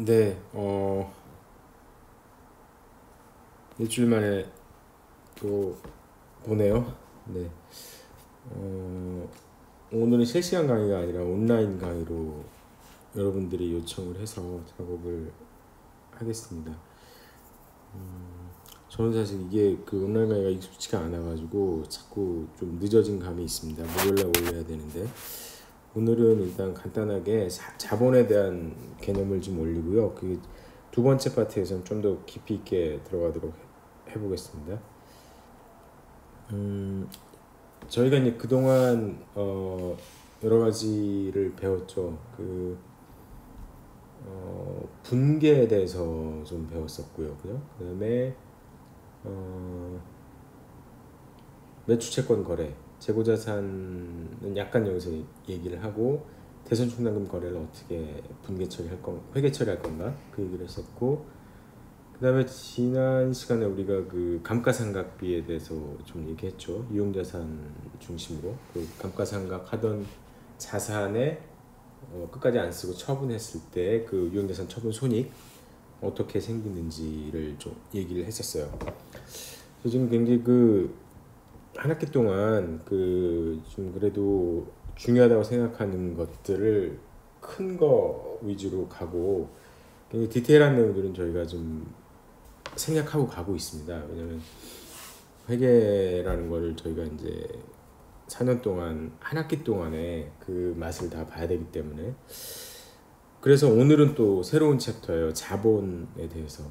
네, 일주일 만에 또 보네요. 네, 어, 오늘은 실시간 강의가 아니라 온라인 강의로 여러분들이 요청을 해서 작업을 하겠습니다. 저는 사실 이게 그 온라인 강의가 익숙치가 않아가지고 자꾸 좀 늦어진 감이 있습니다. 목요일날 올려야 되는데 오늘은 일단 간단하게 자본에 대한 개념을 좀 올리고요. 그 두 번째 파트에서는 좀 더 깊이 있게 들어가도록 해보겠습니다. 저희가 이제 그동안 여러 가지를 배웠죠. 분계에 대해서 좀 배웠었고요. 그죠? 그다음에 어, 매수채권 거래, 재고자산은 약간 여기서 얘기를 하고 대선충당금 거래를 어떻게 분계 처리할 건, 회계 처리할 건가 그 얘기를 했었고, 그다음에 지난 시간에 우리가 그 감가상각비에 대해서 좀 얘기했죠. 이용자산 중심으로 그 감가상각 하던 자산에 끝까지 안 쓰고 처분했을 때 그 이용자산 처분 손익 어떻게 생기는지를 좀 얘기를 했었어요. 그래서 지금 굉장히 그 한 학기 동안 그 좀 그래도 중요하다고 생각하는 것들을 큰 거 위주로 가고 굉장히 디테일한 내용들은 저희가 좀 생략하고 가고 있습니다. 왜냐면 회계라는 거를 저희가 이제 4년 동안 한 학기 동안에 그 맛을 다 봐야 되기 때문에, 그래서 오늘은 또 새로운 챕터예요. 자본에 대해서.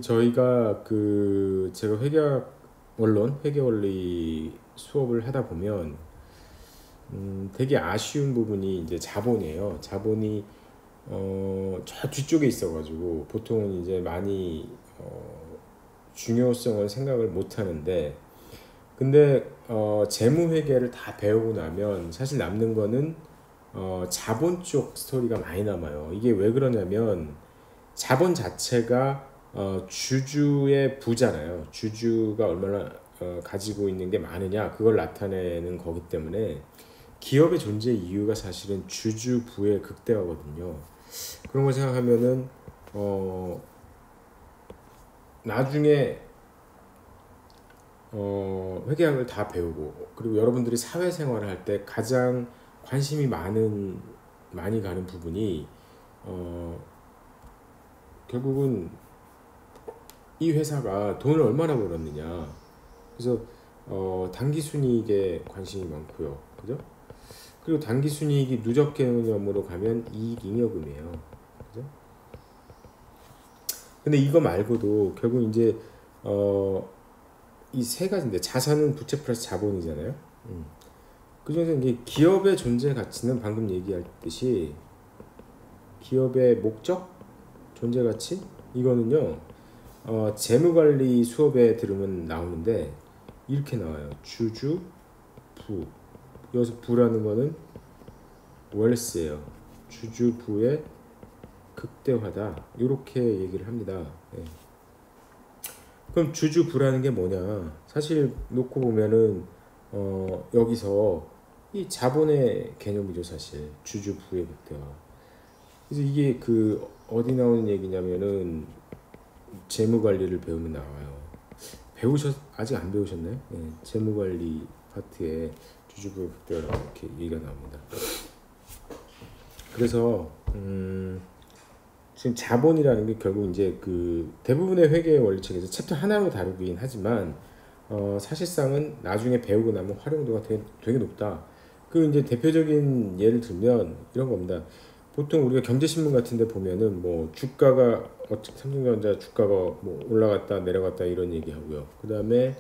저희가 그 제가 회계학 원론 회계 원리 수업을 하다 보면 되게 아쉬운 부분이 이제 자본이에요. 자본이 저 뒤쪽에 있어가지고 보통은 이제 많이 중요성을 생각을 못 하는데, 근데 재무 회계를 다 배우고 나면 사실 남는 거는 자본 쪽 스토리가 많이 남아요. 이게 왜 그러냐면 자본 자체가 주주의 부잖아요. 주주가 얼마나 가지고 있는 게 많으냐 그걸 나타내는 거기 때문에 기업의 존재 이유가 사실은 주주부의 극대화거든요. 그런 걸 생각하면은 나중에 회계학을 다 배우고, 그리고 여러분들이 사회생활을 할 때 가장 관심이 많이 가는 부분이 결국은 이 회사가 돈을 얼마나 벌었느냐. 그래서 단기 순이익에 관심이 많고요. 그죠? 그리고 단기 순이익이 누적 개념으로 가면 이익 잉여금이에요. 그죠? 근데 이거 말고도 결국 이제 이 세 가지인데, 자산은 부채 플러스 자본이잖아요. 그중에서 이제 기업의 존재 가치는 방금 얘기했듯이 기업의 목적, 존재 가치, 이거는요 재무관리 수업에 들으면 나오는데 이렇게 나와요. 주주, 부. 여기서 부라는 거는 웰스예요. 주주, 부의 극대화다. 이렇게 얘기를 합니다. 네. 그럼 주주, 부라는 게 뭐냐? 사실 놓고 보면은 여기서 이 자본의 개념이죠, 사실. 주주, 부의 극대화. 그래서 이게 그 어디 나오는 얘기냐면은 재무관리를 배우면 나와요. 아직 안 배우셨나요? 네, 재무관리 파트에 주주부 극대화라고 이렇게 얘기가 나옵니다. 그래서 지금 자본이라는 게 결국 이제 그 대부분의 회계 원리책에서 챕터 하나로 다루긴 하지만 사실상은 나중에 배우고 나면 활용도가 되게 높다. 그 이제 대표적인 예를 들면 이런 겁니다. 보통 우리가 경제신문 같은 데 보면은 뭐 주가가 삼성전자 주가가 뭐 올라갔다 내려갔다 이런 얘기하고요. 그다음에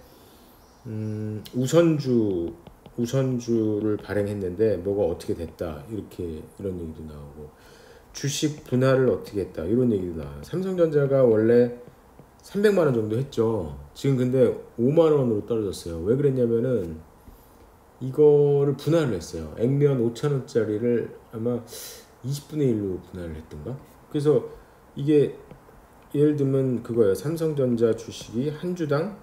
우선주를 발행했는데 뭐가 어떻게 됐다 이렇게 이런 얘기도 나오고, 주식 분할을 어떻게 했다 이런 얘기도 나와요. 삼성전자가 원래 300만 원 정도 했죠. 지금 근데 5만 원으로 떨어졌어요. 왜 그랬냐면은 이거를 분할을 했어요. 액면 5천 원짜리를 아마 20분의 1로 분할을 했던가? 그래서 이게 예를 들면 그거예요. 삼성전자 주식이 한 주당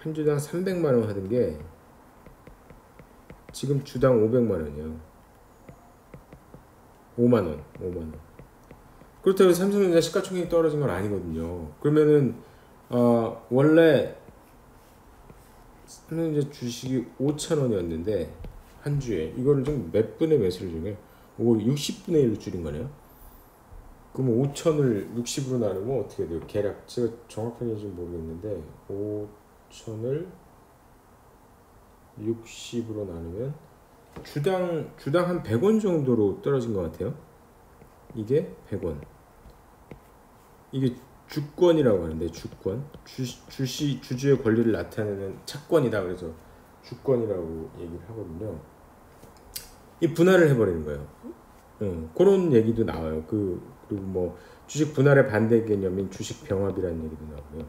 300만 원 하던 게 지금 주당 500만 원이에요. 5만 원. 그렇다고 해서 삼성전자 시가총액이 떨어진 건 아니거든요. 그러면은 원래 삼성전자 주식이 5,000원이었는데 한 주에 이거를 좀 몇 분의 매수를 중에 60분의 1로 줄인 거네요. 그럼 5,000을 60으로 나누면 어떻게 돼요? 계략 제가 정확하게 좀 모르겠는데 5,000을 60으로 나누면 주당 한 100원 정도로 떨어진 것 같아요. 이게 100원. 이게 주권이라고 하는데 주권. 주주의 권리를 나타내는 차권이다. 그래서 주권이라고 얘기를 하거든요. 이 분할을 해버리는 거예요. 그런 얘기도 나와요. 그리고 뭐 주식 분할의 반대 개념인 주식 병합이라는 얘기도 나오고요.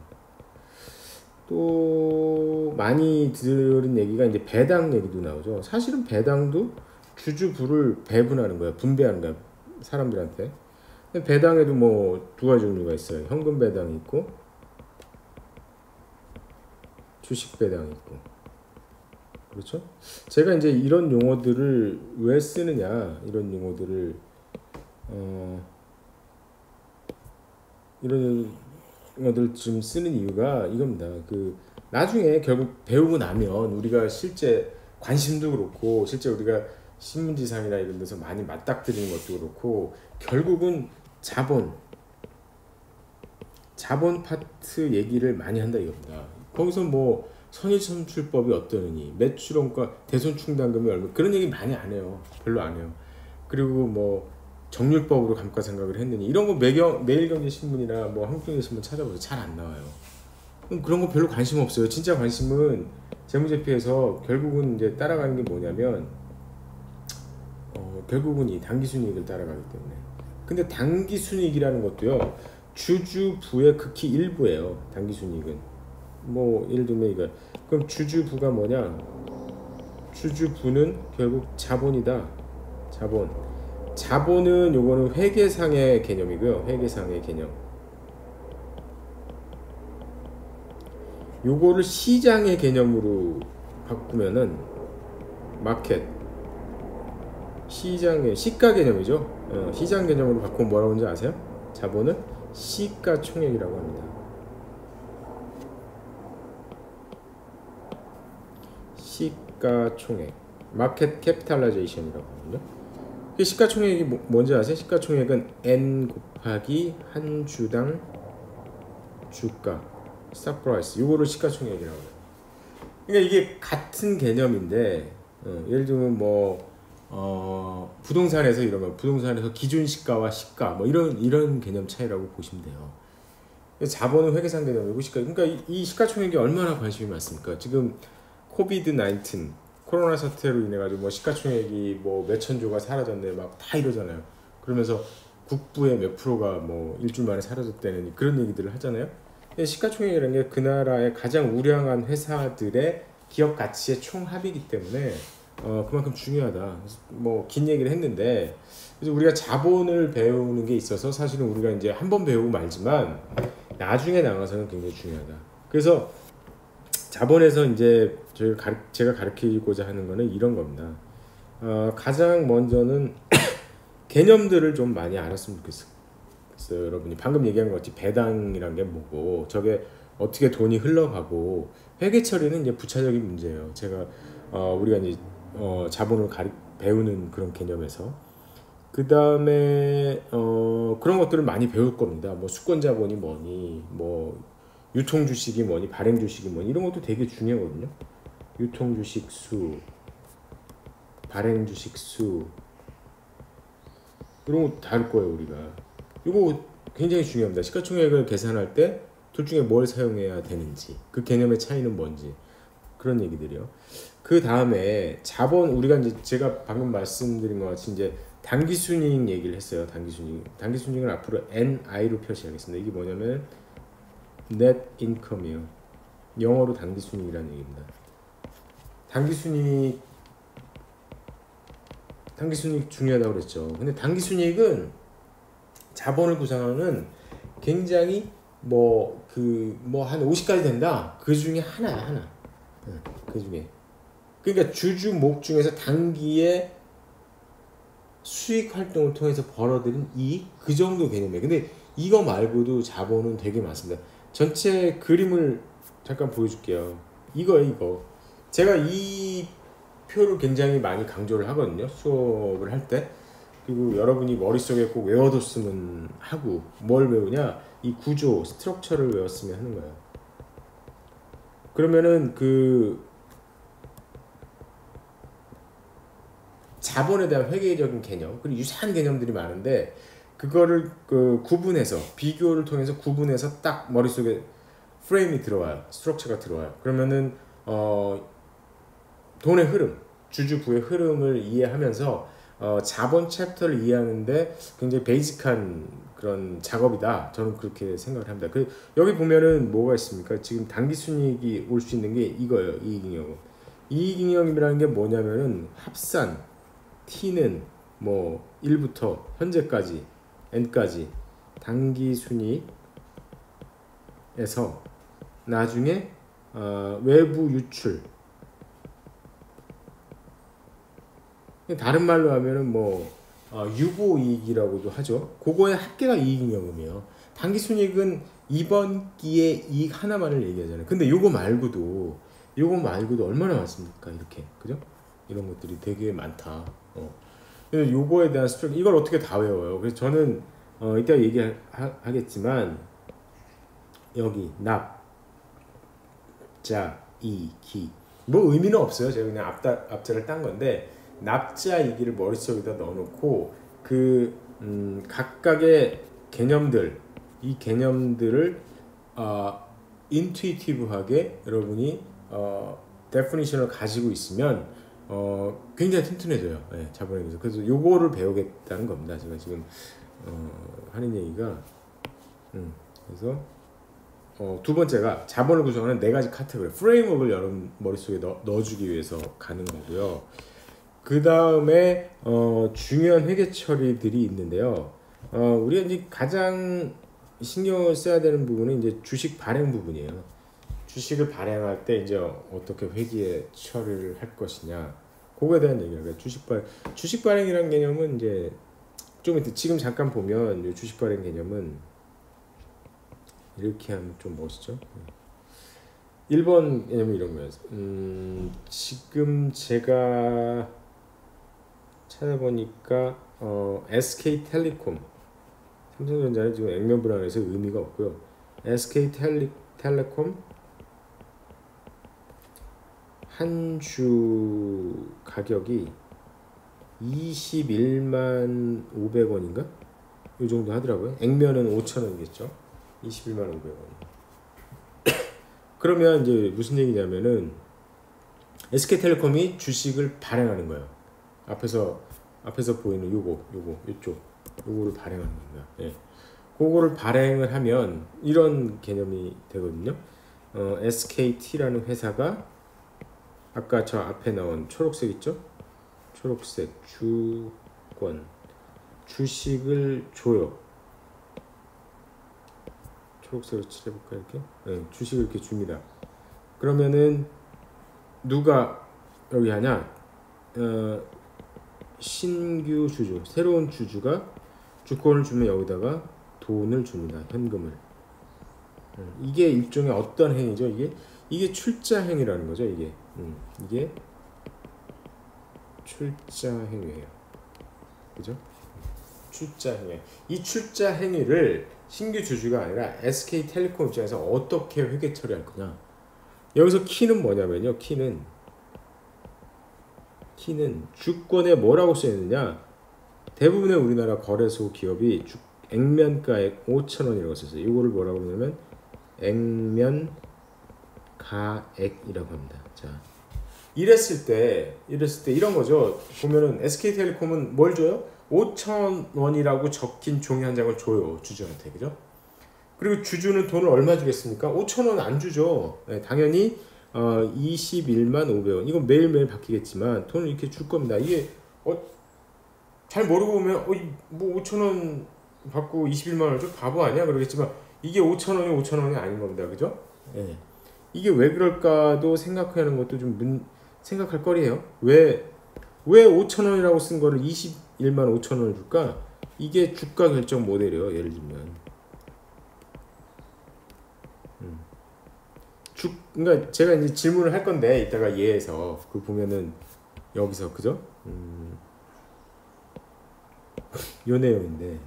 또 많이 들은 얘기가 이제 배당 얘기도 나오죠. 사실은 배당도 주주부를 배분하는 거야, 분배하는 거야, 사람들한테. 근데 배당에도 뭐 두 가지 종류가 있어요. 현금 배당이 있고 주식 배당이 있고. 그렇죠? 제가 이제 이런 용어들을 왜 쓰느냐, 이런 용어들을 이런 용어들 좀 쓰는 이유가 이겁니다. 나중에 결국 배우고 나면 우리가 실제 관심도 그렇고 실제 우리가 신문지상이나 이런 데서 많이 맞닥뜨리는 것도 그렇고 결국은 자본 파트 얘기를 많이 한다 이겁니다. 거기서 뭐 선의선출법이 어떠느니, 매출원가, 대손충당금이 얼마, 그런 얘기 많이 안 해요. 별로 안 해요. 그리고 뭐 정률법으로 감가상각을 했느니 이런 거 매일경제신문이나 뭐 한국경제신문 찾아보세요. 잘 안 나와요. 그런 거 별로 관심 없어요. 진짜 관심은 재무제표에서 결국은 이제 따라가는 게 뭐냐면 결국은 이 당기순이익을 따라가기 때문에. 근데 당기순이익이라는 것도요, 주주부의 극히 일부예요. 당기순이익은 뭐 예를 들면 이거, 그럼 주주부가 뭐냐? 주주부는 결국 자본이다. 자본은 요거는 회계상의 개념이고요. 회계상의 개념. 요거를 시장의 개념으로 바꾸면은 마켓, 시장의 시가 개념이죠. 시장 개념으로 바꾸면 뭐라고 하는지 아세요? 자본은 시가총액이라고 합니다. 시가총액, 마켓 캐피탈라이제이션이라고 하거든요. 시가총액이 뭔지 아세요? 시가총액은 N 곱하기 한 주당 주가, 스탁 프라이스, 이거를 시가총액이라고 해요. 그러니까 이게 같은 개념인데 예를 들면 부동산에서 이러면 부동산에서 기준 시가와 시가 뭐 이런 개념 차이라고 보시면 돼요. 자본은 회계상 개념이고 시가, 그러니까 이 시가총액이 얼마나 관심이 많습니까? 지금 코비드-19 코로나 사태로 인해 가지고 뭐 시가총액이 뭐 몇천조가 사라졌네 막 다 이러잖아요. 그러면서 국부의 몇 프로가 뭐 일주일 만에 사라졌다는 그런 얘기들을 하잖아요. 시가총액이라는 게 그 나라의 가장 우량한 회사들의 기업 가치의 총합이기 때문에 그만큼 중요하다. 뭐 긴 얘기를 했는데, 그래서 우리가 자본을 배우는 게 있어서 사실은 우리가 이제 한 번 배우고 말지만 나중에 나가서는 굉장히 중요하다. 그래서 자본에서 이제 제가 가르치고자 하는 거는 이런 겁니다. 가장 먼저는 개념들을 좀 많이 알았으면 좋겠어요. 여러분이 방금 얘기한 것 같이 배당이란 게 뭐고, 저게 어떻게 돈이 흘러가고, 회계 처리는 이제 부차적인 문제예요. 제가 우리가 이제 자본을 배우는 그런 개념에서, 그 다음에 그런 것들을 많이 배울 겁니다. 뭐 수권 자본이 뭐니, 뭐 유통 주식이 뭐니, 발행 주식이 뭐니, 이런 것도 되게 중요하거든요. 유통 주식 수, 발행 주식 수, 이런 거 다룰 거예요 우리가. 이거 굉장히 중요합니다. 시가총액을 계산할 때 둘 중에 뭘 사용해야 되는지, 그 개념의 차이는 뭔지, 그런 얘기들이요. 그 다음에 자본, 우리가 이제 제가 방금 말씀드린 것 같이 이제 당기순이익 얘기를 했어요. 당기순이익은 앞으로 NI로 표시하겠습니다. 이게 뭐냐면 net income이에요. 영어로 당기순이익이라는 얘기입니다. 당기순이익 중요하다고 그랬죠. 근데 당기순이익은 자본을 구성하는 굉장히 한 50가지 된다. 그 중에 하나야. 그 중에. 그러니까 주주목 중에서 단기의 수익 활동을 통해서 벌어들인 이익 그 정도 개념이에요. 근데 이거 말고도 자본은 되게 많습니다. 전체 그림을 잠깐 보여줄게요. 이거예요, 이거. 제가 이 표를 굉장히 많이 강조를 하거든요, 수업을 할 때. 그리고 여러분이 머릿속에 꼭 외워뒀으면 하고, 뭘 외우냐? 이 구조, 스트럭처를 외웠으면 하는 거예요. 그러면은 그 자본에 대한 회계적인 개념, 그리고 유사한 개념들이 많은데 그거를 그 구분해서, 비교를 통해서 구분해서 딱 머릿속에 프레임이 들어와요. 스트럭처가 들어와요. 그러면은 돈의 흐름, 주주부의 흐름을 이해하면서 자본 챕터를 이해하는데 굉장히 베이직한 그런 작업이다. 저는 그렇게 생각을 합니다. 여기 보면은 뭐가 있습니까? 지금 당기순이익이 올 수 있는 게 이거예요. 이익잉여. 이익잉여이라는 게 뭐냐면은 합산 T는 뭐 1부터 현재까지 N까지 당기순이익에서 나중에 외부 유출, 다른 말로 하면은 뭐 유보이익이라고도 하죠. 그거의 합계가 이익잉여금이에요. 당기순이익은 이번 기에 이익 하나만을 얘기하잖아요. 근데 요거 말고도 얼마나 많습니까? 이렇게, 그죠? 이런 것들이 되게 많다. 그래서 요거에 대한 스트럭, 이걸 어떻게 다 외워요? 그래서 저는 이따 얘기하겠지만 여기 납, 자, 이, 기, 뭐 의미는 없어요. 제가 그냥 앞자를 딴 건데, 납자 이기를 머릿속에다 넣어놓고 각각의 개념들, 이 개념들을 인투이티브하게 여러분이 데피니션을 가지고 있으면 굉장히 튼튼해져요. 네, 자본에 대해서. 그래서 요거를 배우겠다는 겁니다. 제가 지금 하는 얘기가. 그래서 두 번째가 자본을 구성하는 네 가지 카테고리, 프레임워크를 여러분 머릿속에 넣어주기 위해서 가는 거고요. 그 다음에 중요한 회계 처리들이 있는데요. 우리가 이제 가장 신경을 써야 되는 부분은 이제 주식 발행 부분이에요. 주식을 발행할 때 이제 어떻게 회계 처리를 할 것이냐, 그거에 대한 얘기예요. 주식 발행이라는 개념은 이제 좀 지금 잠깐 보면 이 주식 발행 개념은 이렇게 하면 좀 멋있죠. 1번 개념은 이런 거예요. 지금 제가 찾아보니까 SK텔레콤, 삼성전자는 지금 액면 불안해서 의미가 없고요. SK텔레콤 한 주 가격이 21만 500원인가? 이 정도 하더라고요. 액면은 5,000원이겠죠. 21만 500원. 그러면 이제 무슨 얘기냐면은 SK텔레콤이 주식을 발행하는 거예요. 앞에서 보이는 요거를 발행하는 겁니다. 예. 그거를 발행을 하면 이런 개념이 되거든요. SKT라는 회사가 아까 저 앞에 나온 초록색 있죠? 초록색 주권, 주식을 줘요. 초록색으로 칠해볼까 이렇게? 네, 주식을 이렇게 줍니다. 그러면은 누가 여기 하냐? 신규 주주, 새로운 주주가 주권을 주면 여기다가 돈을 줍니다. 현금을. 이게 일종의 어떤 행위죠? 이게 출자 행위라는 거죠. 이게 출자 행위예요. 그죠? 출자 행위. 이 출자 행위를 신규 주주가 아니라 SK텔레콤 입장에서 어떻게 회계 처리할 거냐? 여기서 키는 뭐냐면요. 키는 주권에 뭐라고 쓰였느냐? 대부분의 우리나라 거래소 기업이 액면가액 5,000원이라고 썼어요. 이거를 뭐라고 그러냐면 액면 가액이라고 합니다. 자, 이랬을 때 이런 거죠. 보면은 SK텔레콤은 뭘 줘요? 5,000원이라고 적힌 종이 한 장을 줘요, 주주한테. 그죠? 그리고 주주는 돈을 얼마 주겠습니까? 5,000원 안 주죠. 네, 당연히 21만 500원. 이건 매일매일 바뀌겠지만 돈을 이렇게 줄 겁니다. 이게 잘 모르고 보면 뭐 5,000원 받고 21만 원을 좀 바보 아니야? 그러겠지만 이게 5,000원이 아닌 겁니다. 그죠? 네. 이게 왜 그럴까도 생각하는 것도 좀 생각할 거리예요. 왜 왜 5,000원이라고 쓴 거를 21만 5천 원을 줄까? 이게 주가 결정 모델이에요. 예를 들면 그러니까 제가 이제 질문을 할 건데 이따가 얘에서 그 보면은 여기서 그죠? 요 내용인데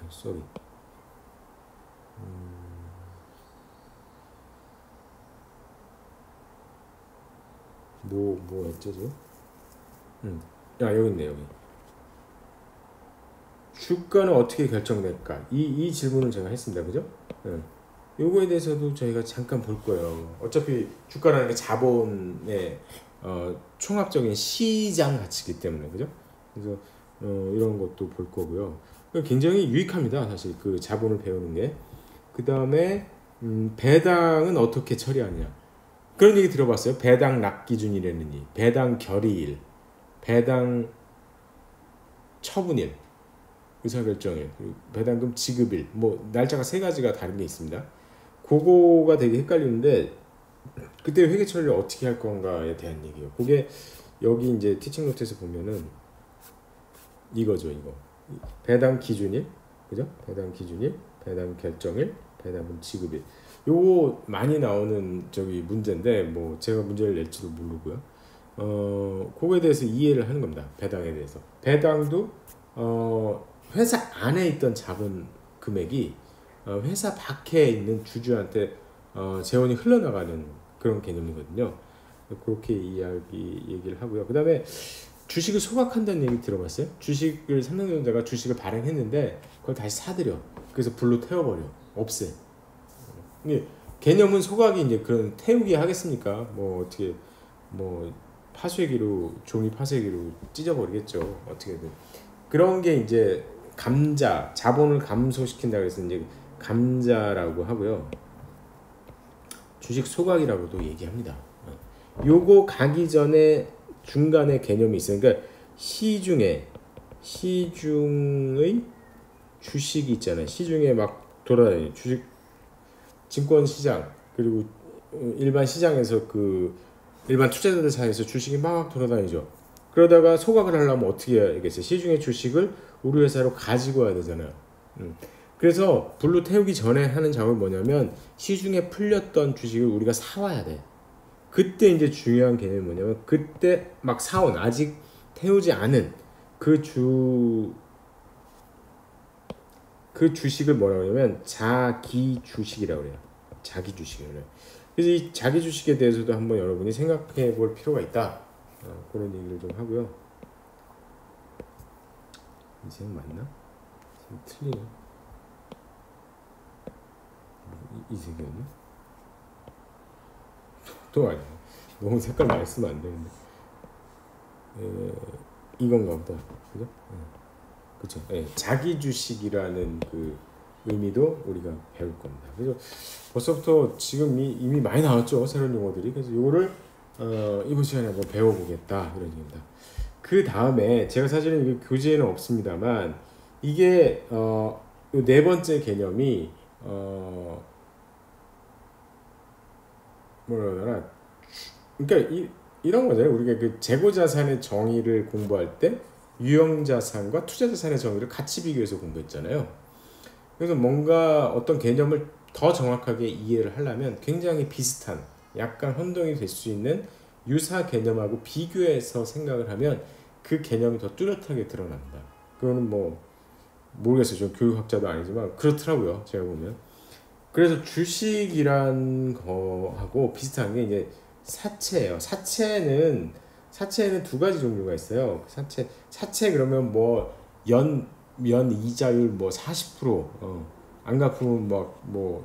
쏘리 뭐였죠? 여기 있네. 여기 주가는 어떻게 결정될까? 이 질문을 제가 했습니다. 그죠? 요거에 대해서도 저희가 잠깐 볼 거예요. 어차피 주가라는 게 자본의 총합적인 시장 가치이기 때문에 그죠? 그래서 이런 것도 볼 거고요. 굉장히 유익합니다. 사실 그 자본을 배우는 게. 그 다음에 배당은 어떻게 처리하냐? 그런 얘기 들어봤어요? 배당 납 기준이라느니, 배당 결의일, 배당 처분일, 의사결정일, 배당금 지급일, 뭐 날짜가 3가지가 다른 게 있습니다. 그거가 되게 헷갈리는데 그때 회계 처리를 어떻게 할 건가에 대한 얘기예요. 그게 여기 이제 티칭 노트에서 보면은 이거죠. 이거 배당 기준일, 그죠? 배당 기준일, 배당 결정일, 배당금 지급일. 요거 많이 나오는 저기 문제인데 뭐 제가 문제를 낼지도 모르고요. 그거에 대해서 이해를 하는 겁니다. 배당에 대해서. 배당도 회사 안에 있던 자본 금액이 회사 밖에 있는 주주한테 재원이 흘러나가는 그런 개념이거든요. 그렇게 얘기를 하고요. 그 다음에 주식을 소각한다는 얘기 들어봤어요? 주식을 삼성전자가 주식을 발행했는데 그걸 다시 사들여. 그래서 불로 태워버려. 없애. 개념은 소각이 이제 그런 태우기 하겠습니까? 뭐 어떻게 뭐 파쇄기로 종이 파쇄기로 찢어버리겠죠. 어떻게든 그런 게 이제 감자 자본을 감소시킨다 그래서 이제 감자라고 하고요. 주식 소각이라고도 얘기합니다. 요거 가기 전에 중간에 개념이 있어요. 그러니까 시중의 주식이 있잖아요. 시중에 막 돌아다니는 주식 증권 시장 그리고 일반 시장에서 그 일반 투자자들 사이에서 주식이 막 돌아다니죠. 그러다가 소각을 하려면 어떻게 해야겠어요? 시중의 주식을 우리 회사로 가지고 와야 되잖아요. 그래서 불로 태우기 전에 하는 작업이 뭐냐면 시중에 풀렸던 주식을 우리가 사와야 돼. 그때 이제 중요한 개념이 뭐냐면 그때 막 사온 아직 태우지 않은 그 주식을 뭐라고 하냐면 자기 주식이라고 그래요. 자기 주식이라고 그래요. 그래서 이 자기 주식에 대해서도 한번 여러분이 생각해 볼 필요가 있다. 그런 얘기를 좀 하고요. 이 색 맞나? 틀리네. 이 색이었나? 또 아니야. 너무 색깔 많이 쓰면 안 되는데. 이건가 보다. 그죠? 그렇죠. 자기 주식이라는 그 의미도 우리가 배울 겁니다. 그래서 벌써부터 지금 이미 많이 나왔죠. 새로운 용어들이. 그래서 이거를 이번 시간에 한번 배워보겠다 이런 얘기입니다. 그 다음에 제가 사실은 이게 교재에는 없습니다만 이게 요 네 번째 개념이 뭐라 그러나 그러니까 이런 거잖아요. 우리가 그 재고자산의 정의를 공부할 때 유형자산과 투자자산의 정의를 같이 비교해서 공부했잖아요. 그래서 뭔가 어떤 개념을 더 정확하게 이해를 하려면 굉장히 비슷한 약간 혼동이 될 수 있는 유사 개념하고 비교해서 생각을 하면 그 개념이 더 뚜렷하게 드러납니다. 그거는 뭐 모르겠어요. 좀 교육학자도 아니지만 그렇더라고요. 제가 보면. 그래서 주식이란 거하고 비슷한 게 이제 사채예요. 사채는 두 가지 종류가 있어요. 사채 그러면 뭐 연 이자율 뭐 40%, 안 갚으면 뭐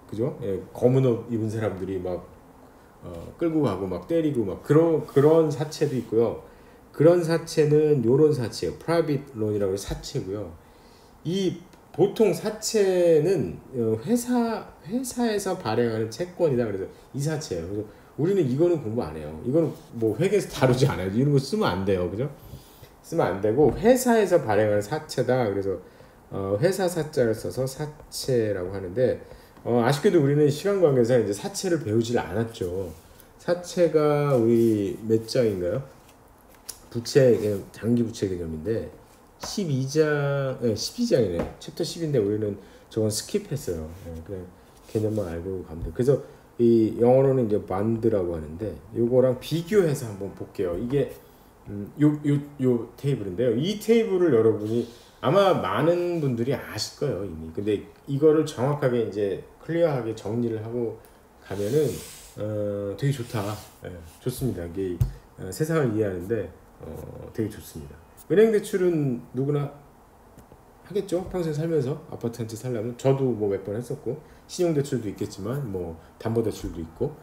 그죠? 검은 옷 입은 사람들이 막 끌고 가고 막 때리고 막 그런 사채도 있고요. 그런 사채는 요런 사채예요. 프라이빗 론이라고 해서 사채고요. 이 보통 사채는 회사에서 발행하는 채권이다. 그래서 이 사채예요. 그래서 우리는 이거는 공부 안 해요. 이거는 뭐 회계에서 다루지 않아요. 이런 거 쓰면 안 돼요. 그죠? 쓰면 안 되고 회사에서 발행하는 사채다. 그래서 회사 사자를 써서 사채라고 하는데 아쉽게도 우리는 시간 관계상 이제 사채를 배우질 않았죠. 사채가 우리 몇 장인가요? 부채 개념, 장기 부채 개념인데 12장, 네, 12장이네. 챕터 10인데 우리는 저건 스킵했어요. 네, 그냥 개념만 알고 가면 돼. 그래서 이 영어로는 이제 band라고 하는데 요거랑 비교해서 한번 볼게요. 이게 요 테이블인데요. 이 테이블을 여러분이 아마 많은 분들이 아실 거예요 이미. 근데 이거를 정확하게 이제 클리어하게 정리를 하고 가면은 되게 좋다. 좋습니다. 이게 세상을 이해하는데 되게 좋습니다. 은행 대출은 누구나 하겠죠. 평생 살면서 아파트 한 채 살려면 저도 뭐 몇 번 했었고 신용 대출도 있겠지만 뭐 담보 대출도 있고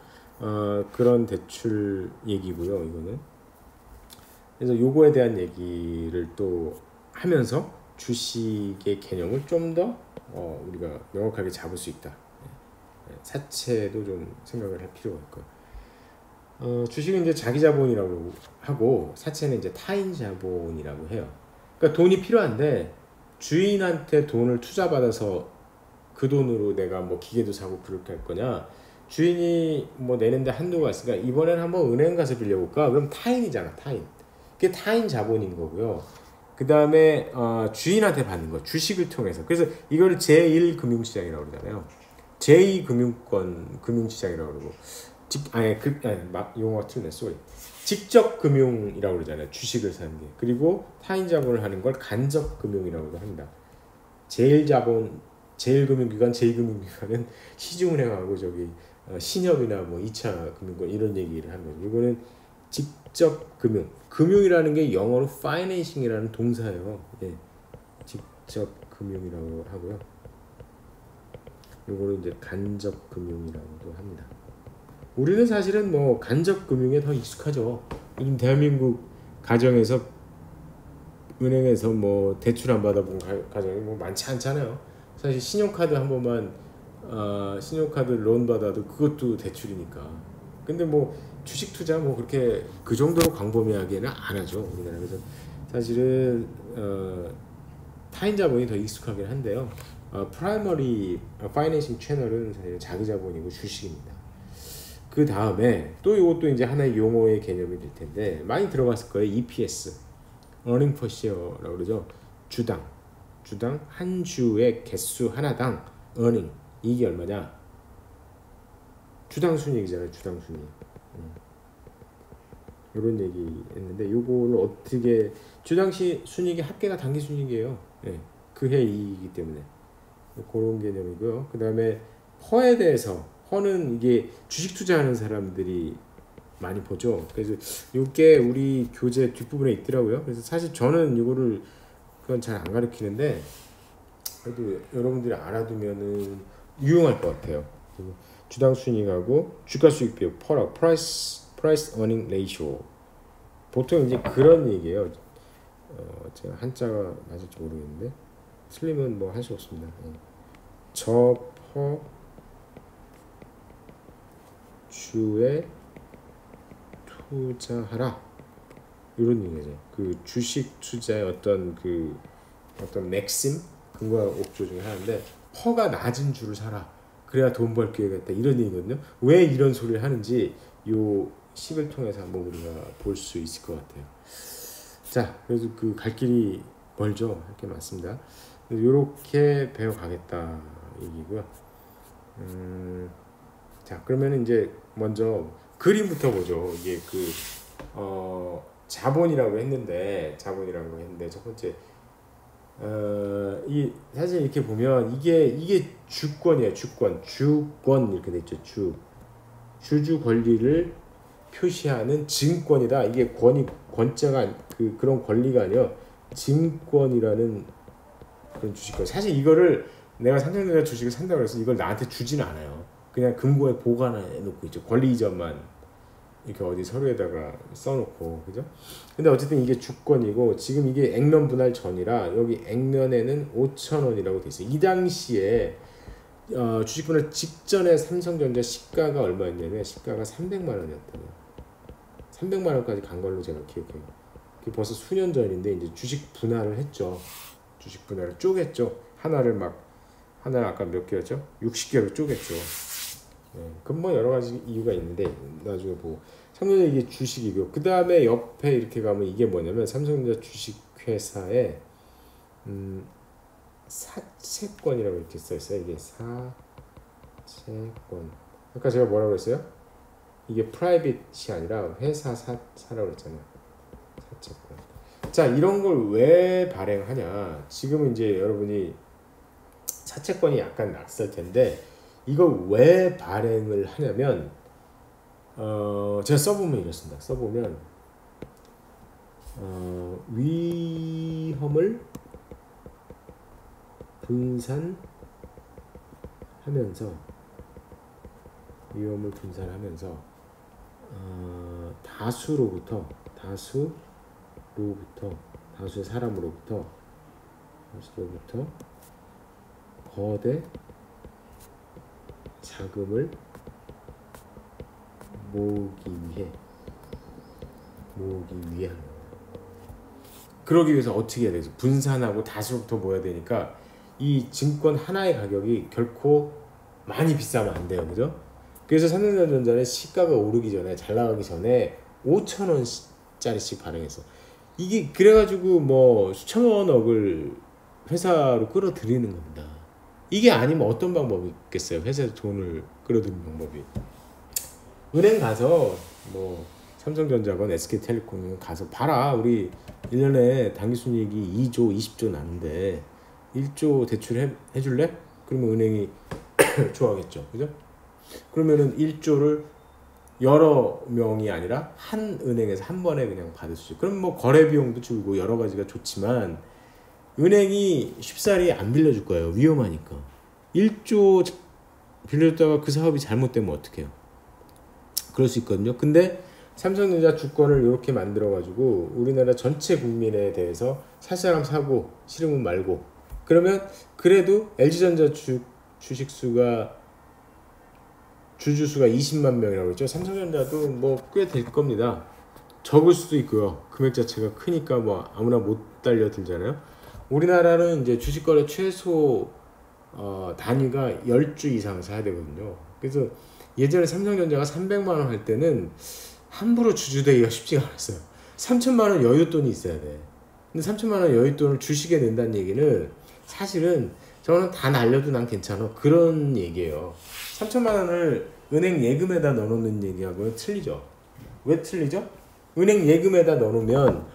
그런 대출 얘기고요. 이거는 그래서 요거에 대한 얘기를 또 하면서 주식의 개념을 좀 더 우리가 명확하게 잡을 수 있다. 사채도 좀 생각을 할 필요가 있고 주식은 이제 자기 자본이라고 하고 사채는 이제 타인 자본이라고 해요. 그러니까 돈이 필요한데 주인한테 돈을 투자받아서 그 돈으로 내가 뭐 기계도 사고 그렇게 할 거냐, 주인이 뭐 내는데 한도가 있으니까 이번에는 한번 은행 가서 빌려볼까? 그럼 타인이잖아. 타인. 그게 타인 자본인 거고요. 그 다음에 주인한테 받는 거, 주식을 통해서. 그래서 이걸 제1금융시장이라고 그러잖아요. 제2금융권 금융시장이라고 그러고 용어가 틀렸네. 쏘리. 직접 금융이라고 그러잖아요. 주식을 사는 게. 그리고 타인 자본을 하는 걸 간접 금융이라고도 합니다. 제일금융기관, 제2금융기관은 시중은행하고 저기 신협이나 뭐 2차 금융권 이런 얘기를 하는 거죠. 이거는 직접 금융. 금융이라는 게 영어로 financing이라는 동사예요. 예. 직접 금융이라고 하고요. 요거는 이제 간접 금융이라고도 합니다. 우리는 사실은 뭐 간접 금융에 더 익숙하죠. 요즘 대한민국 가정에서 은행에서 뭐 대출 안 받아본 가정이 뭐 많지 않잖아요. 사실 신용카드 한 번만 신용카드 론 받아도 그것도 대출이니까. 근데 뭐 주식 투자 뭐 그렇게 그 정도로 광범위하게는 안 하죠 우리나라. 그래서 사실은 타인 자본이 더 익숙하긴 한데요. 프라이머리 파이낸싱 채널은 사실 자기 자본이고 주식입니다. 그 다음에 또 이것도 이제 하나의 용어의 개념이 될 텐데 많이 들어봤을 거예요. EPS, Earning per Share라고 그러죠. 주당 한 주의 개수 하나당 earning, 이게 얼마냐? 주당 순이익이잖아요. 주당 순이익. 이런 얘기 했는데 요거를 어떻게 주당 순이익이 합계가 단기 순이익이에요. 네, 그해 이익이기 때문에 그런 개념이고요. 그 다음에 허에 대해서 허는 이게 주식 투자하는 사람들이 많이 보죠. 그래서 이게 우리 교재 뒷부분에 있더라고요. 그래서 사실 저는 이거를 그건 잘 안 가르치는데 그래도 여러분들이 알아두면은 유용할 것 같아요. 주당 순이익하고 주가 수익 비율, 퍼락, price earning ratio. 보통 이제 그런 얘기예요. 제가 한자가 맞을지 모르겠는데 틀리면 뭐 할 수 없습니다. 저퍼 주에 투자하라 이런 얘기죠. 그 주식 투자의 어떤 맥심 근거와 옥조 중에 하나인데 퍼가 낮은 주를 사라. 그래야 돈 벌 기회가 있다. 이런 얘기거든요. 왜 이런 소리를 하는지 요 10을 통해서 한번 우리가 볼 수 있을 것 같아요. 자, 그래서 그 갈 길이 멀죠. 할 게 많습니다. 요렇게 배워가겠다 얘기고요. 자, 그러면 이제 먼저 그림부터 보죠. 이게 자본이라고 했는데 첫 번째 이 사실 이렇게 보면 이게 주권이에요. 주권 이렇게 돼 있죠. 주주 권리를 표시하는 증권이다. 이게 권자가 그런 권리가 아니라 증권이라는 그런 주식권. 사실 이거를 내가 삼성전자 주식을 산다고 해서 이걸 나한테 주지는 않아요. 그냥 금고에 보관해 놓고 있죠. 권리 이전만 이렇게 어디 서류에다가 써놓고, 그죠? 근데 어쨌든 이게 주권이고 지금 이게 액면 분할 전이라 여기 액면에는 5,000원이라고 돼 있어요. 이 당시에 주식 분할 직전에 삼성전자 시가가 얼마였냐면 시가가 300만 원이었다고요. 300만 원까지 간 걸로 제가 기억해요. 그게 벌써 수년 전인데 이제 주식 분할을 했죠. 주식 분할을 쪼갰죠. 하나를 아까 몇 개였죠? 60개로 쪼갰죠. 네, 그건 뭐 여러 가지 이유가 있는데 나중에 보고 삼성전자 이게 주식이고 그 다음에 옆에 이렇게 가면 이게 뭐냐면 삼성전자 주식회사의 사채권이라고 이렇게 써있어요. 이게 사채권. 아까 제가 뭐라고 했어요? 이게 프라이빗이 아니라 회사 사라고 그랬잖아요. 사채권. 자, 이런 걸 왜 발행하냐? 지금은 이제 여러분이 사채권이 약간 낯설 텐데 이걸 왜 발행을 하냐면 제가 써보면 이렇습니다. 써보면 위험을 분산하면서 다수의 사람으로부터 거대 자금을 모으기 위한 그러기 위해서 어떻게 해야 되죠? 분산하고 다수부터 모여야 되니까 이 증권 하나의 가격이 결코 많이 비싸면 안 돼요. 그죠? 그래서 삼성전자는 시가가 오르기 전에 잘 나가기 전에 5,000원짜리씩 발행했어. 이게 그래가지고 뭐 수천억을 회사로 끌어들이는 겁니다. 이게 아니면 어떤 방법이 있겠어요? 회사에서 돈을 끌어들이는 방법이. 은행 가서 뭐 삼성전자건 SK텔레콤 가서 봐라. 우리 1년에 당기순이익이 2조 20조 나는데 1조 대출 해줄래? 그러면 은행이 좋아하겠죠. 그죠? 그러면은 1조를 여러 명이 아니라 한 은행에서 한 번에 그냥 받을 수 있죠. 그럼 뭐 거래 비용도 줄고 여러 가지가 좋지만 은행이 쉽사리 안 빌려줄 거예요. 위험하니까. 1조 빌려줬다가 그 사업이 잘못되면 어떡해요? 그럴 수 있거든요. 근데 삼성전자 주권을 이렇게 만들어가지고 우리나라 전체 국민에 대해서 살 사람 사고 싫으면 말고 그러면 그래도 LG전자 주식수가 주주수가 20만 명이라고 했죠. 삼성전자도 뭐 꽤 될 겁니다. 적을 수도 있고요. 금액 자체가 크니까 뭐 아무나 못 달려들잖아요. 우리나라는 이제 주식거래 최소 단위가 10주 이상 사야 되거든요. 그래서 예전에 삼성전자가 300만 원 할 때는 함부로 주주되기가 쉽지가 않았어요. 3천만 원 여윳돈이 있어야 돼. 근데 3천만 원 여윳돈을 주식에 낸다는 얘기는 사실은 저는 다 날려도 난 괜찮아. 그런 얘기예요. 3천만 원을 은행 예금에다 넣어놓는 얘기하고는 틀리죠. 왜 틀리죠? 은행 예금에다 넣어놓으면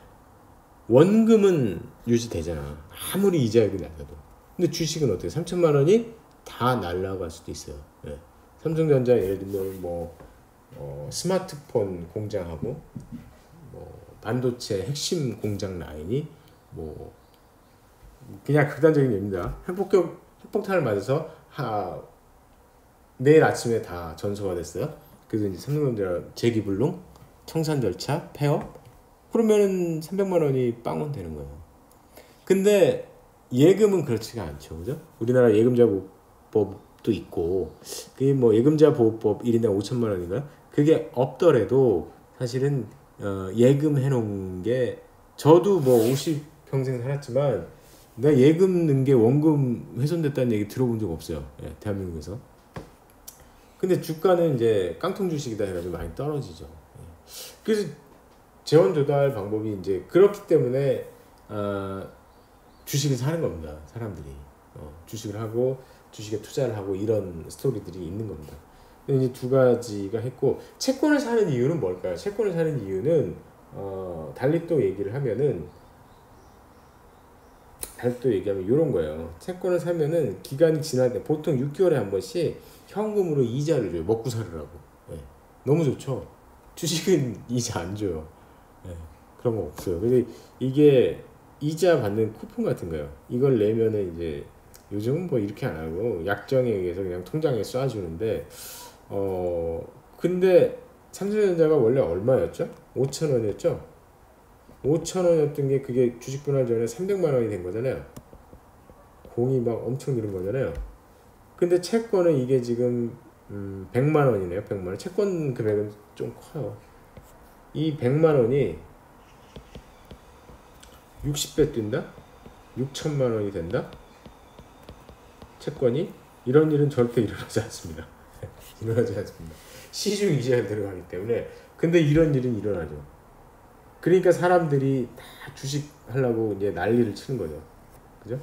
원금은 유지되잖아. 아무리 이자율이 낮아도. 근데 주식은 어때요? 3천만 원이 다 날라갈 수도 있어요. 네. 삼성전자 예를 들면 뭐 스마트폰 공장하고 뭐 반도체 핵심 공장 라인이 뭐 그냥 극단적인 얘기입니다. 핵폭탄을 맞아서 내일 아침에 다 전소가 됐어요. 그래서 이제 삼성전자 재기불능, 청산 절차, 폐업 그러면은 300만 원이 빵원 되는 거예요. 근데 예금은 그렇지가 않죠, 그죠? 우리나라 예금자 보호법도 있고 그게 뭐 예금자 보호법 1인당 5천만 원인가? 그게 없더라도 사실은 예금 해놓은 게 저도 뭐 50평생 살았지만 내가 예금 넣은 게 원금 훼손됐다는 얘기 들어본 적 없어요. 예, 대한민국에서. 근데 주가는 이제 깡통 주식이다 해가지고 많이 떨어지죠. 예. 그래서 재원 조달 방법이 이제 그렇기 때문에 주식을 사는 겁니다. 사람들이 주식을 하고 주식에 투자를 하고 이런 스토리들이 있는 겁니다. 이제 두 가지가 했고 채권을 사는 이유는 뭘까요? 채권을 사는 이유는 달리 또 얘기하면 이런 거예요. 채권을 사면은 기간이 지날 때 보통 6개월에 한 번씩 현금으로 이자를 줘요. 먹고 살으라고. 네. 너무 좋죠. 주식은 이자 안 줘요. 네. 그런 거 없어요. 근데 이게 이자 받는 쿠폰 같은 거예요. 이걸 내면은 이제 요즘은 뭐 이렇게 안 하고 약정에 의해서 그냥 통장에 쏴주는데 근데 삼성전자가 원래 얼마였죠? 5,000원이었죠? 5,000원이었던 게 그게 주식 분할 전에 300만 원이 된 거잖아요. 공이 막 엄청 늘은 거잖아요. 근데 채권은 이게 지금 100만 원이네요. 100만 원. 채권 금액은 좀 커요. 이 100만 원이 60배 뛴다? 6천만 원이 된다? 채권이 이런 일은 절대 일어나지 않습니다. 일어나지 않습니다. 시중 이자에 들어가기 때문에 근데 이런 일은 일어나죠. 그러니까 사람들이 다 주식 하려고 이제 난리를 치는 거죠. 그죠?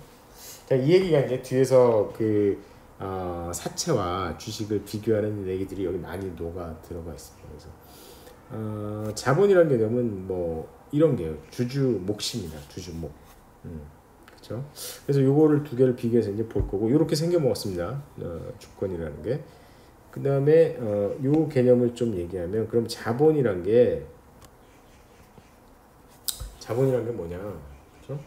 자, 이 얘기가 이제 뒤에서 사채와 주식을 비교하는 얘기들이 여기 많이 녹아 들어가 있습니다. 그래서 자본이라는 개념은 뭐 이런 게요. 주주 몫입니다. 주주 몫. 그렇죠? 그래서 요거를 두 개를 비교해서 이제 볼 거고 이렇게 생겨 먹었습니다. 주권이라는 게. 그 다음에 요 개념을 좀 얘기하면 그럼 자본이란 게 뭐냐? 그렇죠?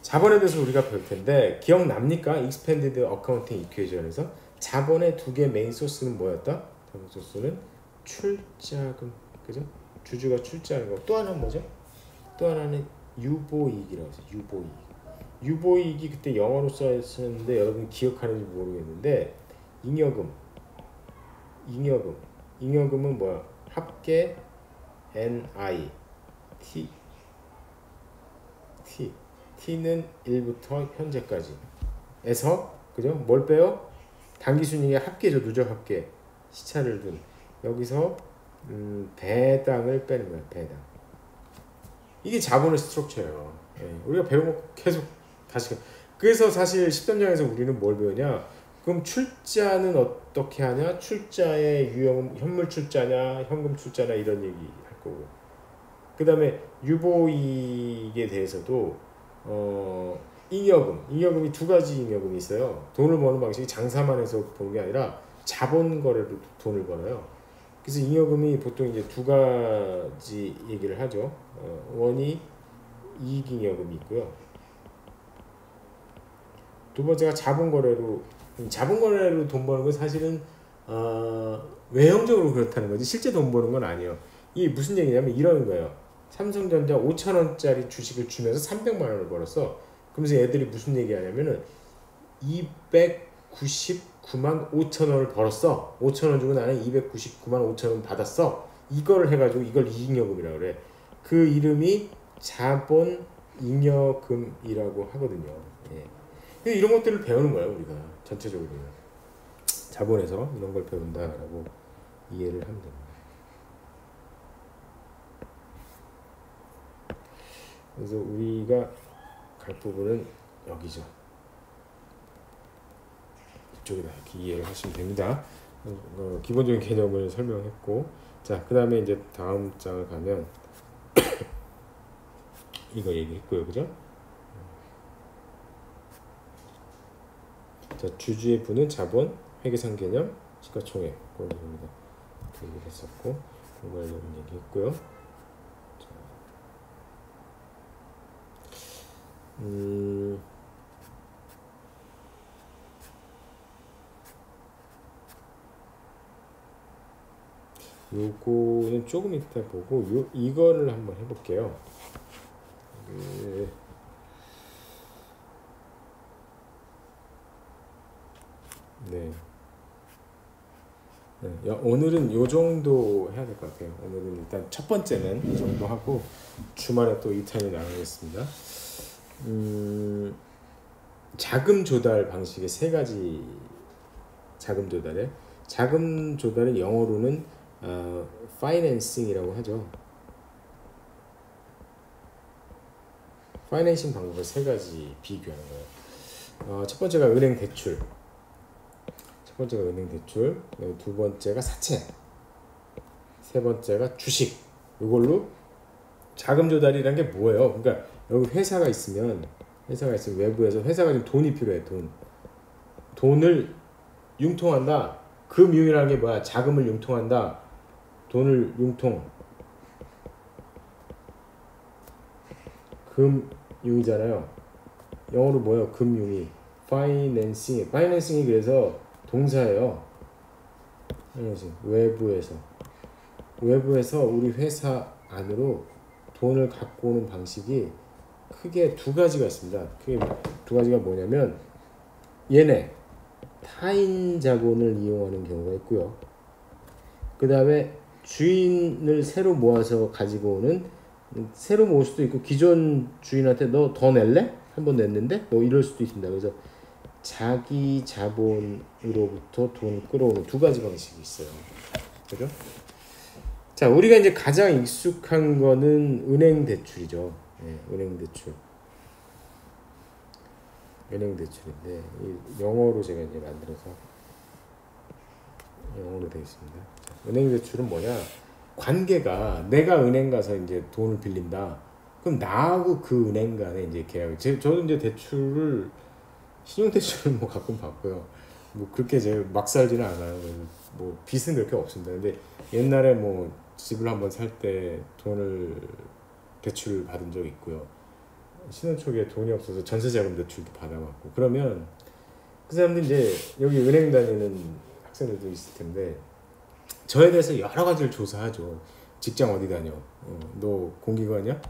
자본에 대해서 우리가 볼 텐데 기억납니까? Expanded Accounting Equation에서 자본의 두 개 메인 소스는 뭐였다? 자본 소스는 출자금, 그죠? 주주가 출자하는 거. 또 하나는 뭐죠? 또 하나는 유보이익이라고 해서 유보이익이 그때 영어로 써있었는데 여러분 기억하는지 모르겠는데 잉여금은 뭐야? 합계 NI T는 1부터 현재까지 에서 그죠? 뭘 빼요? 당기순이익의 합계죠. 누적 합계 시차를 둔 여기서 배당을 빼는 거야. 배당. 이게 자본의 스트럭처예요. 우리가 배운 거 계속 다시. 그래서 사실 13장에서 우리는 뭘 배우냐? 그럼 출자는 어떻게 하냐? 출자의 유형 현물 출자냐, 현금 출자냐 이런 얘기 할 거고. 그 다음에 유보이익에 대해서도 잉여금이 두 가지 잉여금이 있어요. 돈을 버는 방식이 장사만 해서 버는 게 아니라 자본 거래로 돈을 벌어요. 그래서 잉여금이 보통 이제 두 가지 얘기를 하죠. 원이 이익 잉여금이 있고요. 두 번째가 자본 거래로 돈 버는 건 사실은 외형적으로 그렇다는 거지 실제 돈 버는 건 아니에요. 이게 무슨 얘기냐면 이런 거예요. 삼성전자 5,000원짜리 주식을 주면서 300만 원을 벌었어. 그러면서 애들이 무슨 얘기 하냐면은 299만 5천 원을 벌었어. 5,000원 주고 나는 299만 5천 원 받았어. 이걸 해가지고 이걸 이익여금이라고 그래. 그 이름이 자본 잉여금이라고 하거든요. 예. 이런 것들을 배우는 거예요. 우리가 전체적으로 자본에서 이런 걸 배운다라고 이해를 하면 됩니다. 그래서 우리가 갈 부분은 여기죠. 이쪽이다. 이렇게 이해를 하시면 됩니다. 기본적인 개념을 설명했고, 자, 그 다음에 이제 다음 장을 가면 이거 얘기했고요, 그죠? 자, 주주의 부는 자본, 회계상 개념, 시가총액 그런 겁니다. 얘기를 했었고, 그걸 얘기했고요. 요거는 조금 이따 보고 이거를 한번 해볼게요. 네. 오늘은 요 정도 해야 될 것 같아요. 오늘은 일단 첫 번째는 이 정도 하고 주말에 또 2탄이 나가겠습니다. 자금 조달 방식의 세 가지 자금 조달에 자금 조달은 영어로는 파이낸싱이라고 하죠. 파이낸싱 방법을 세 가지 비교하는 거예요. 첫 번째가 은행 대출, 두 번째가 사채, 세 번째가 주식. 이걸로 자금 조달이란 게 뭐예요? 그러니까 여기 회사가 있으면 외부에서 회사가 지금 돈이 필요해. 돈을 융통한다. 금융이라는 게 뭐야? 자금을 융통한다. 돈을 융통. 금융이잖아요. 영어로 뭐예요? 금융이. 파이낸싱이 그래서 동사예요. 외부에서 우리 회사 안으로 돈을 갖고 오는 방식이 크게 두 가지가 있습니다. 크게 두 가지가 뭐냐면 얘네 타인 자본을 이용하는 경우가 있고요. 그 다음에 주인을 새로 모아서 가지고 오는, 새로 모을 수도 있고 기존 주인한테 너 더 낼래? 한번 냈는데? 뭐 이럴 수도 있습니다. 그래서 자기 자본으로부터 돈을 끌어오는 두 가지 방식이 있어요. 그죠? 자, 우리가 이제 가장 익숙한 거는 은행 대출이죠. 네, 은행 대출. 은행 대출인데 이 영어로 제가 이제 만들어서 영어로 되어 있습니다. 자, 은행 대출은 뭐냐? 관계가 내가 은행 가서 이제 돈을 빌린다. 그럼 나하고 그 은행 간에 이제 계약. 저도 이제 대출을 신용 대출을 뭐 가끔 받고요. 뭐 그렇게 제가 막 살지는 않아요. 뭐 빚은 그렇게 없습니다. 근데 옛날에 뭐 집을 한번 살 때 돈을 대출을 받은 적이 있고요. 신혼 초기에 돈이 없어서 전세자금 대출도 받아봤고. 그러면 그 사람들 이제 여기 은행 다니는 학생들도 있을 텐데 저에 대해서 여러 가지를 조사하죠. 직장 어디 다녀? 너 공기관이야?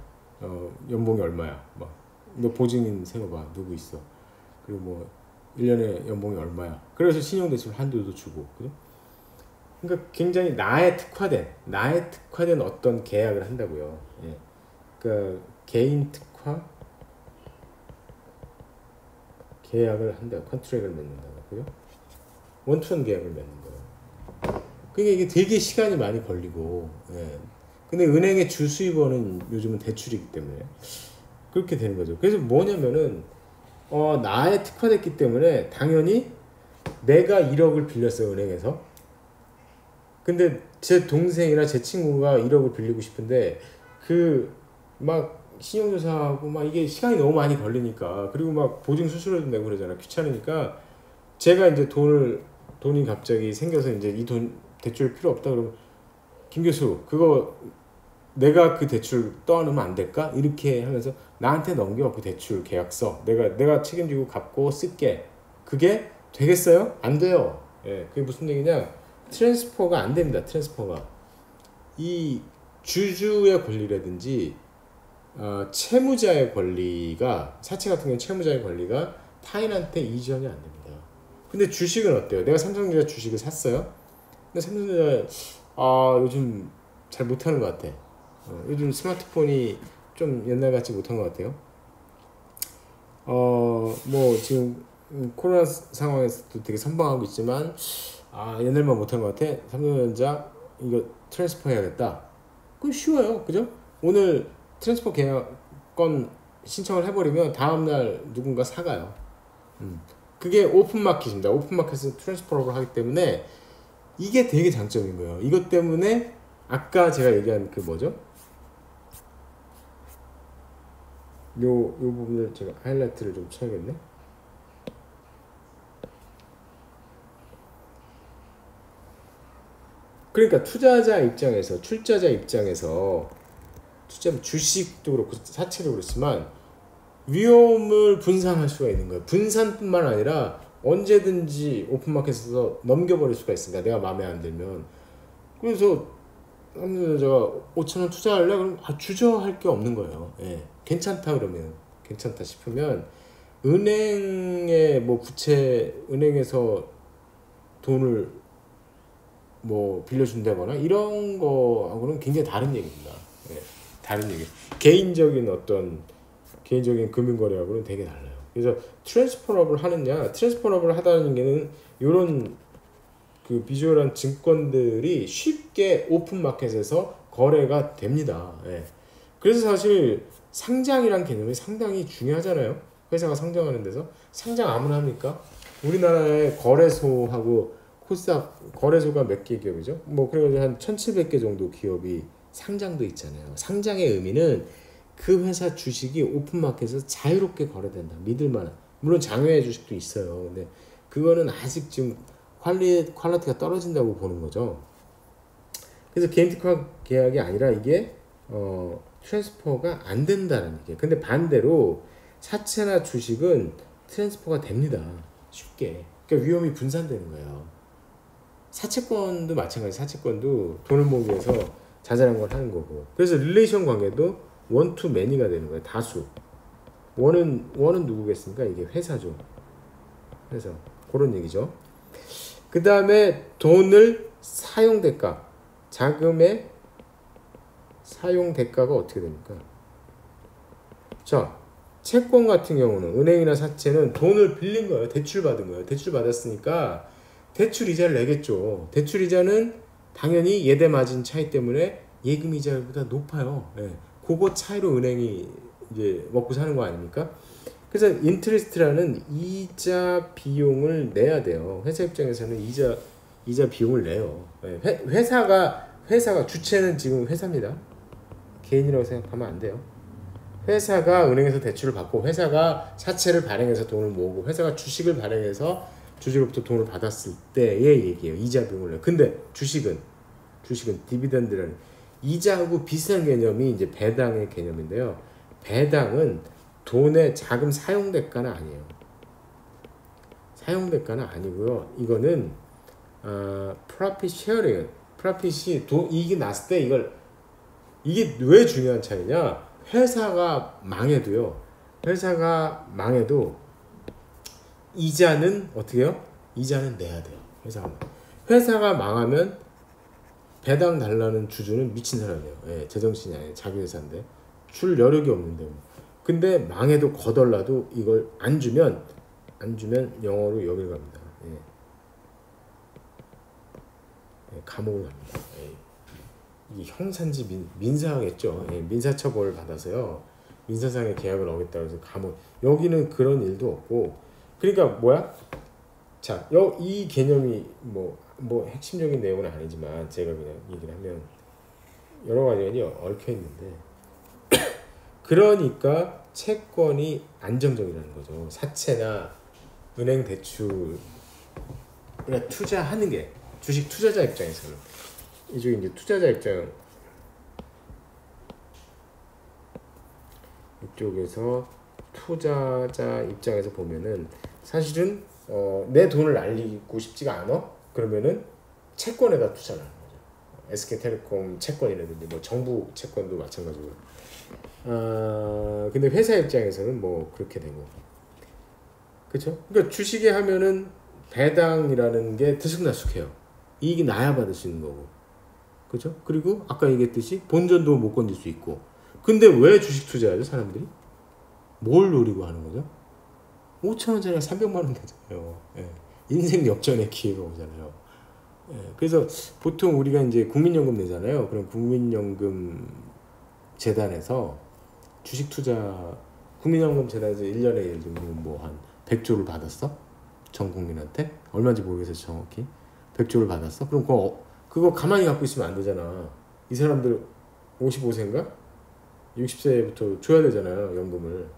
연봉이 얼마야? 막 너 보증인 세워봐. 누구 있어? 그리고 뭐 1년에 연봉이 얼마야? 그래서 신용대출 한도도 주고. 그죠? 그러니까 굉장히 나에 특화된 어떤 계약을 한다고요. 예. 그러니까 개인 특화 계약을 한다. 컨트랙을 맺는다고요. 원투원 계약을 맺는 거예요. 그러니까 이게 되게 시간이 많이 걸리고, 예. 근데 은행의 주수입원은 요즘은 대출이기 때문에 그렇게 되는 거죠. 그래서 뭐냐면은 나에 특화됐기 때문에 당연히 내가 1억을 빌렸어요, 은행에서. 근데 제 동생이나 제 친구가 1억을 빌리고 싶은데 그 막 신용조사하고 막 이게 시간이 너무 많이 걸리니까, 그리고 막 보증 수수료도 내고 그러잖아. 귀찮으니까 제가 이제 돈이 갑자기 생겨서 이제 이 돈 대출 필요 없다 그러면, 김 교수 그거 내가 그 대출 떠안으면 안 될까? 이렇게 하면서 나한테 넘겨. 그 대출 계약서 내가 책임지고 갚고 쓸게. 그게 되겠어요? 안 돼요. 예, 그게 무슨 얘기냐? 트랜스퍼가 안 됩니다. 트랜스퍼가 이 주주의 권리라든지 채무자의 권리가, 사채 같은 경우는 채무자의 권리가 타인한테 이전이 안 됩니다. 근데 주식은 어때요? 내가 삼성전자 주식을 샀어요. 근데 삼성전자 요즘 잘 못하는 것 같아. 요즘 스마트폰이 좀 옛날 같지 못한 것 같아요. 뭐 지금 코로나 상황에서도 되게 선방하고 있지만 옛날만 못한 것 같아. 삼성전자 이거 트랜스퍼 해야겠다. 그거 쉬워요. 그죠? 오늘 트랜스퍼 계약권 신청을 해버리면 다음날 누군가 사가요. 그게 오픈마켓입니다. 오픈마켓은 트랜스퍼를 하기 때문에 이게 되게 장점인 거예요. 이것 때문에 아까 제가 얘기한 그 뭐죠? 요 부분을 제가 하이라이트를 좀 쳐야겠네. 그러니까 투자자 입장에서, 출자자 입장에서, 주식도 그렇고 사채도 그렇지만 위험을 분산할 수가 있는 거예요. 분산뿐만 아니라 언제든지 오픈마켓에서 넘겨버릴 수가 있습니다. 내가 마음에 안 들면. 그래서 제가 5,000원 투자할래? 그럼 주저할 게 없는 거예요. 예. 괜찮다 그러면, 괜찮다 싶으면 은행에 뭐 은행에서 돈을 뭐 빌려준다거나 이런 거하고는 굉장히 다른 얘기입니다. 예. 다른 얘기. 개인적인 금융거래하고는 되게 달라요. 그래서 트랜스퍼업을 하느냐, 트랜스퍼업을 하다는 얘기는 이런 그 비주얼한 증권들이 쉽게 오픈마켓에서 거래가 됩니다. 예. 그래서 사실 상장이란 개념이 상당히 중요하잖아요. 회사가 상장하는 데서. 상장 아무나 합니까? 우리나라의 거래소하고 코스닥 거래소가 몇 개 기업이죠? 뭐 그래가지고 한 1,700개 정도 기업이 상장도 있잖아요. 상장의 의미는 그 회사 주식이 오픈마켓에서 자유롭게 거래된다. 믿을만한. 물론 장외 주식도 있어요. 근데 그거는 아직 지금 퀄리티가 떨어진다고 보는 거죠. 그래서 개인 특화 계약이 아니라 이게 트랜스퍼가 안 된다는 얘기예요. 근데 반대로 사채나 주식은 트랜스퍼가 됩니다. 쉽게. 그러니까 위험이 분산되는 거예요. 사채권도 마찬가지. 사채권도 돈을 모으기 위해서 자잘한 걸 하는 거고. 그래서 릴레이션 관계도 원투 매니가 되는 거예요. 다수. 원은 누구겠습니까? 이게 회사죠. 회사. 그런 얘기죠. 그 다음에 돈을 사용 대가. 자금의 사용 대가가 어떻게 됩니까? 자, 채권 같은 경우는 은행이나 사채는 돈을 빌린 거예요. 대출 받은 거예요. 대출 받았으니까 대출 이자를 내겠죠. 대출 이자는 당연히 예대 마진 차이 때문에 예금 이자율보다 높아요. 예. 그거 차이로 은행이 이제 먹고 사는 거 아닙니까? 그래서 인트레스트라는 이자 비용을 내야 돼요. 회사 입장에서는 이자 비용을 내요. 예. 회사가 주체는 지금 회사입니다. 개인이라고 생각하면 안 돼요. 회사가 은행에서 대출을 받고 회사가 사채를 발행해서 돈을 모으고 회사가 주식을 발행해서 주주로부터 돈을 받았을 때의 얘기예요. 이자 비용을 내요. 근데 주식은 디비던드라는 이자하고 비슷한 개념이 이제 배당의 개념인데요. 배당은 돈의 자금 사용 대가는 아니에요. 사용 대가는 아니고요. 이거는 profit sharing, profit이 이익이 났을 때 이게 왜 중요한 차이냐? 회사가 망해도 이자는 어떻게 해요? 이자는 내야 돼요. 회사가 망하면 배당 달라는 주주는 미친 사람이에요. 예, 제정신이 아니에요. 자기 회사인데 줄 여력이 없는데 뭐. 근데 망해도 거덜나도 이걸 안 주면 영어로 여길 갑니다. 예. 예, 감옥을 갑니다. 예. 이게 형사인지 민사겠죠. 예, 민사처벌을 받아서요. 민사상의 계약을 어겼다고 해서 감옥. 여기는 그런 일도 없고. 그러니까 뭐야? 자, 이 개념이 뭐 핵심적인 내용은 아니지만 제가 그냥 얘기를 하면 여러 가지가 얽혀 있는데 그러니까 채권이 안정적이라는 거죠. 사채나 은행 대출 그러니까 투자하는 게 주식 투자자 입장에서는 이쪽에 이제 투자자 입장 이쪽에서 투자자 입장에서 보면은 사실은 내 돈을 날리고 싶지가 않아? 그러면은 채권에다 투자를 하는 거죠. SK텔레콤 채권이라든지 뭐 정부 채권도 마찬가지고요. 근데 회사 입장에서는 뭐 그렇게 되고, 그렇죠? 그러니까 주식에 하면은 배당이라는 게 들쑥날쑥해요. 이익이 나야 받을 수 있는 거고, 그렇죠? 그리고 아까 얘기했듯이 본전도 못 건질 수 있고. 근데 왜 주식 투자하죠, 사람들이? 뭘 노리고 하는 거죠? 5,000원짜리가 300만 원 되잖아요. 예. 인생 역전의 기회가 오잖아요. 예. 그래서 보통 우리가 이제 국민연금 내잖아요. 그럼 국민연금 재단에서 주식 투자 국민연금 재단에서 1년에 예를 들면 뭐 한 100조를 받았어? 전 국민한테? 얼마인지 모르겠어요, 정확히. 100조를 받았어? 그럼 그거 가만히 갖고 있으면 안 되잖아. 이 사람들 55세인가? 60세부터 줘야 되잖아요, 연금을.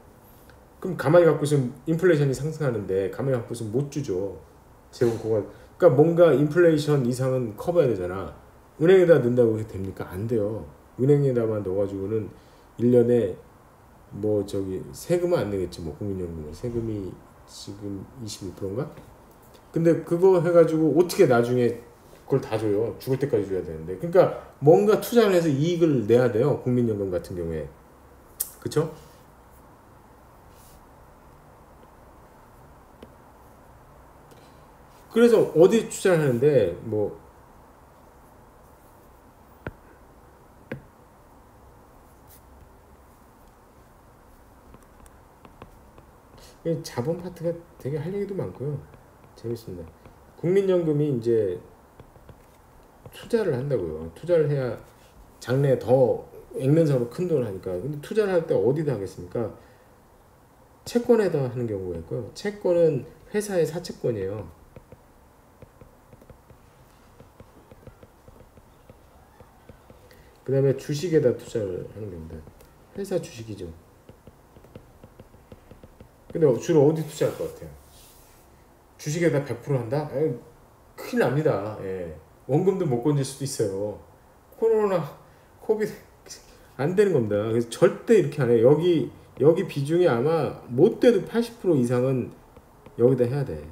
그럼 가만히 갖고 있으면 인플레이션이 상승하는데 가만히 갖고 있으면 못 주죠. 그러니까 뭔가 인플레이션 이상은 커버해야 되잖아. 은행에다 넣는다고 그게 됩니까? 안 돼요. 은행에다만 넣어가지고는 1년에 뭐 세금은 안 내겠지. 뭐 국민연금은 세금이 지금 21%인가? 근데 그거 해가지고 어떻게 나중에 그걸 다 줘요. 죽을 때까지 줘야 되는데. 그러니까 뭔가 투자를 해서 이익을 내야 돼요. 국민연금 같은 경우에. 그쵸? 그래서 어디 투자를 하는데 뭐 자본 파트가 되게 할 얘기도 많고요. 재밌습니다. 국민연금이 이제 투자를 한다고요. 투자를 해야 장래에 더 액면상으로 큰 돈을 하니까. 근데 투자를 할 때 어디다 하겠습니까? 채권에다 하는 경우가 있고요. 채권은 회사의 사채권이에요. 그 다음에 주식에다 투자를 하는 겁니다. 회사 주식이죠. 근데 주로 어디 투자할 것 같아요? 주식에다 100% 한다? 큰일 납니다. 예. 원금도 못 건질 수도 있어요. 코로나, 코비드 안 되는 겁니다. 그래서 절대 이렇게 안 해요. 여기 비중이 아마 못 돼도 80% 이상은 여기다 해야 돼.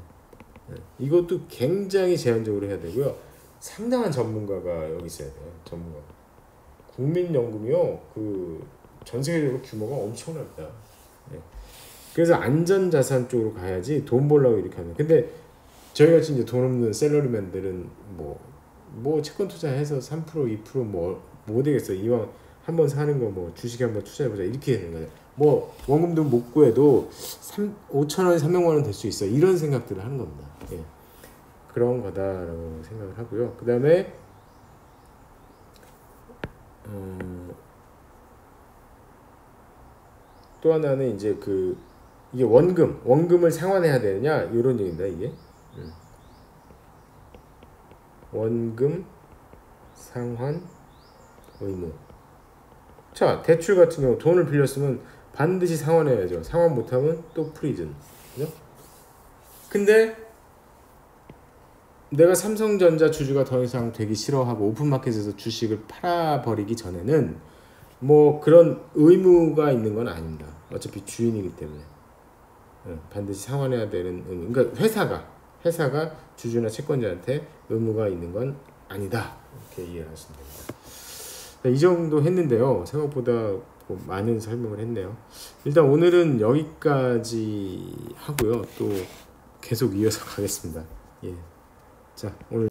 예. 이것도 굉장히 제한적으로 해야 되고요. 상당한 전문가가 여기 있어야 돼요. 전문가. 국민연금이요. 전 세계적으로 규모가 엄청납니다. 예. 그래서 안전자산 쪽으로 가야지 돈 벌려고 이렇게 하는. 근데 저희같이 이제 돈 없는 샐러리맨들은 뭐 채권 투자해서 3% 2% 뭐 되겠어. 이왕 한번 사는 거 뭐 주식에 한번 투자해보자 이렇게 되는 거예요. 뭐 원금도 못 구해도 5,000원에 300만 원 될 수 있어. 이런 생각들을 하는 겁니다. 예. 그런 거다라고 생각을 하고요. 그 다음에 또 하나는 이제 이게 원금을 상환해야 되느냐 이런 얘기입니다. 이게 원금 상환 의무. 자, 대출 같은 경우 돈을 빌렸으면 반드시 상환해야죠. 상환 못하면 또 프리즌. 그죠? 근데 내가 삼성전자 주주가 더 이상 되기 싫어하고 오픈마켓에서 주식을 팔아버리기 전에는 뭐 그런 의무가 있는 건 아닙니다. 어차피 주인이기 때문에 반드시 상환해야 되는 의무. 그러니까 회사가 주주나 채권자한테 의무가 있는 건 아니다. 이렇게 이해하시면 됩니다. 이 정도 했는데요. 생각보다 많은 설명을 했네요. 일단 오늘은 여기까지 하고요. 또 계속 이어서 가겠습니다. 예. 자, 오늘